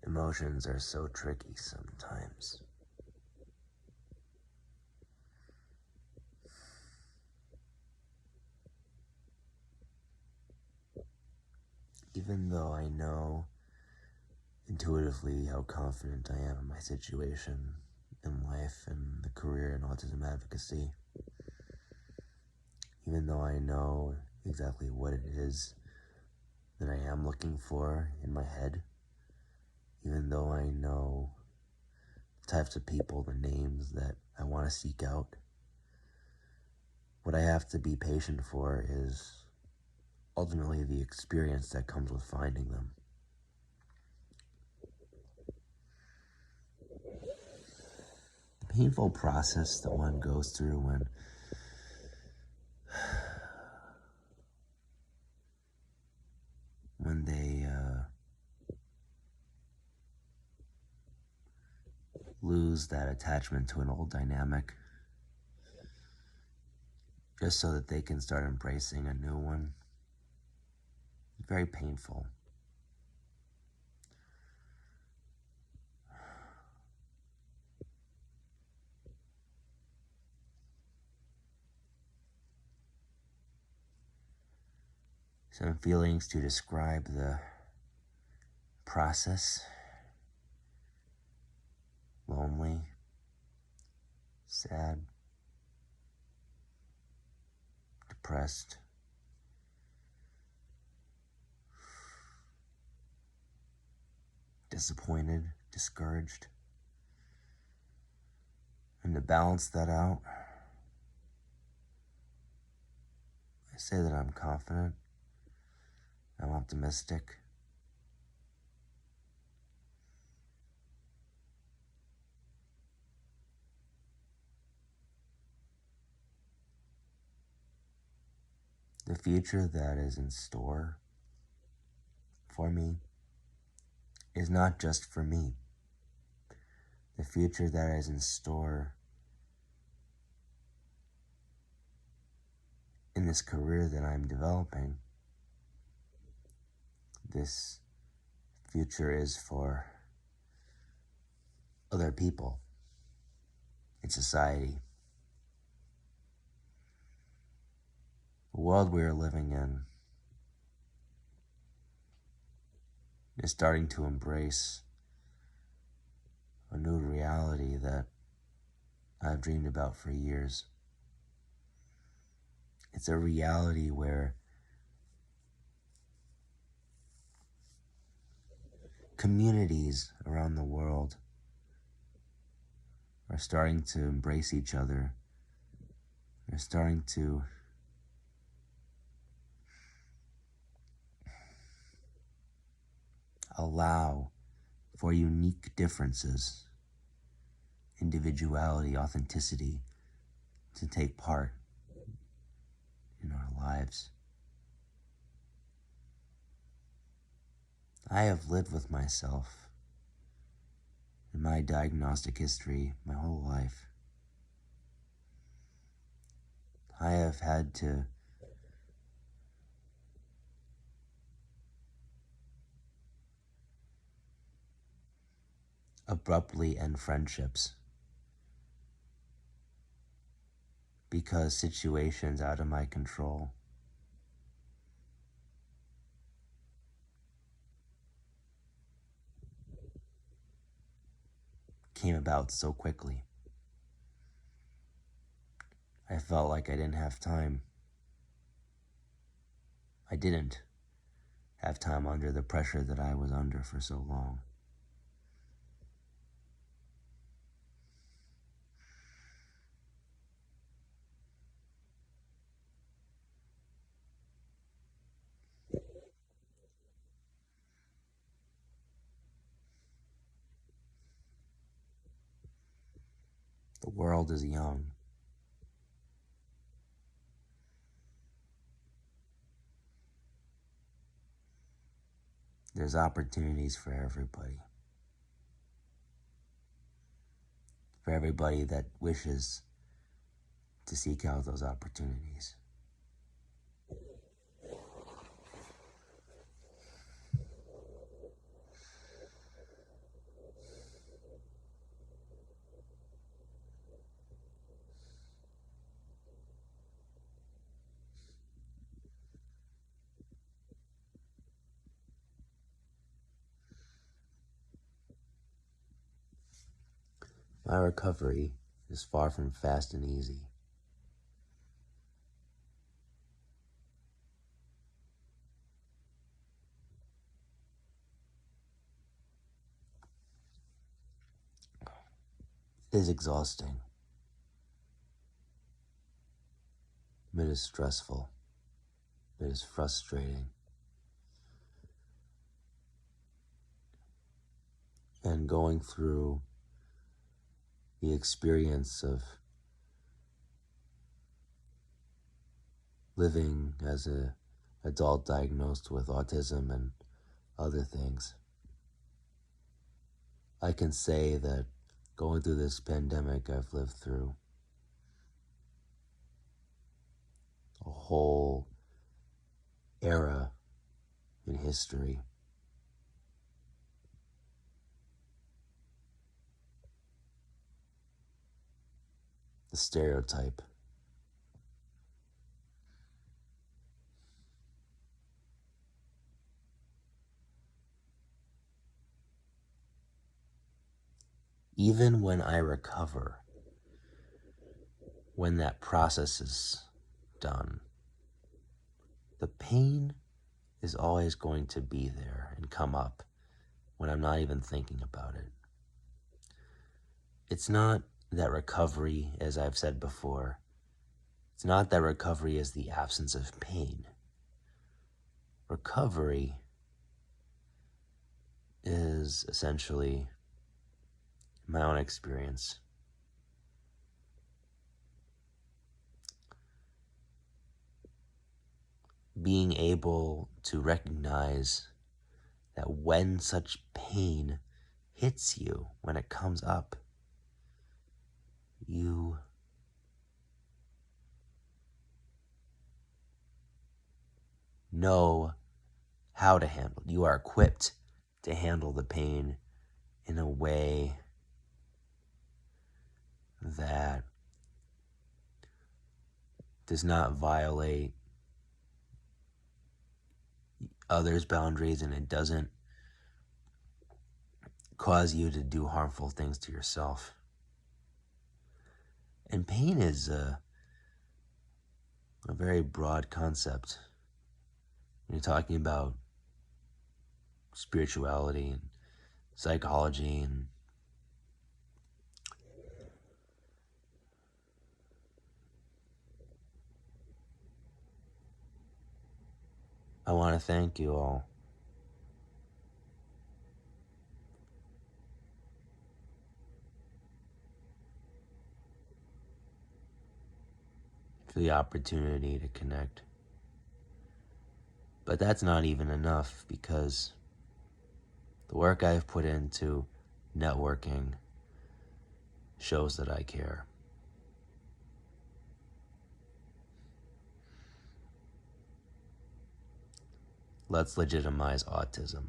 Emotions are so tricky sometimes. Even though I know intuitively how confident I am in my situation in life and the career in autism advocacy, even though I know exactly what it is that I am looking for in my head, even though I know the types of people, the names that I want to seek out, what I have to be patient for is ultimately the experience that comes with finding them. The painful process that one goes through when they lose that attachment to an old dynamic just so that they can start embracing a new one. It's very painful. Some feelings to describe the process: lonely, sad, depressed, disappointed, discouraged. And to balance that out, I say that I'm confident, I'm optimistic. The future that is in store for me is not just for me. The future that is in store in this career that I'm developing, this future is for other people in society. The world we are living in is starting to embrace a new reality that I've dreamed about for years. It's a reality where communities around the world are starting to embrace each other. They're starting to allow for unique differences, individuality, authenticity to take part in our lives. I have lived with myself in my diagnostic history my whole life. I have had to abruptly end friendships because situations out of my control came about so quickly. I felt like I didn't have time. I didn't have time under the pressure that I was under for so long. The world is young. There's opportunities for everybody that wishes to seek out those opportunities. My recovery is far from fast and easy. It is exhausting. It is stressful. It is frustrating. And going through the experience of living as an adult diagnosed with autism and other things, I can say that going through this pandemic, I've lived through a whole era in history. The stereotype. Even when I recover, when that process is done, the pain is always going to be there and come up when I'm not even thinking about it. It's not that recovery, as I've said before, it's not that recovery is the absence of pain. Recovery is essentially, in my own experience, being able to recognize that when such pain hits you, when it comes up, you know how to handle it. You are equipped to handle the pain in a way that does not violate others' boundaries, and it doesn't cause you to do harmful things to yourself. And pain is a very broad concept. When you're talking about spirituality and psychology, and I want to thank you all for the opportunity to connect. But that's not even enough, because the work I've put into networking shows that I care. Let's legitimize autism.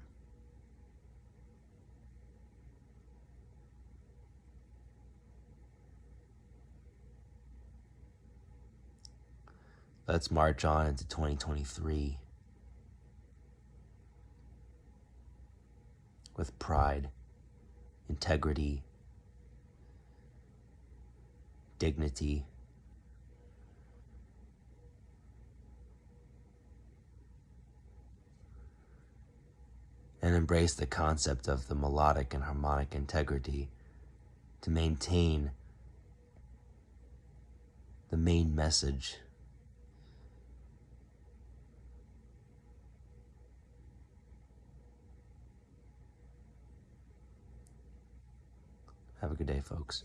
Let's march on into 2023 with pride, integrity, dignity, and embrace the concept of the melodic and harmonic integrity to maintain the main message. Have a good day, folks.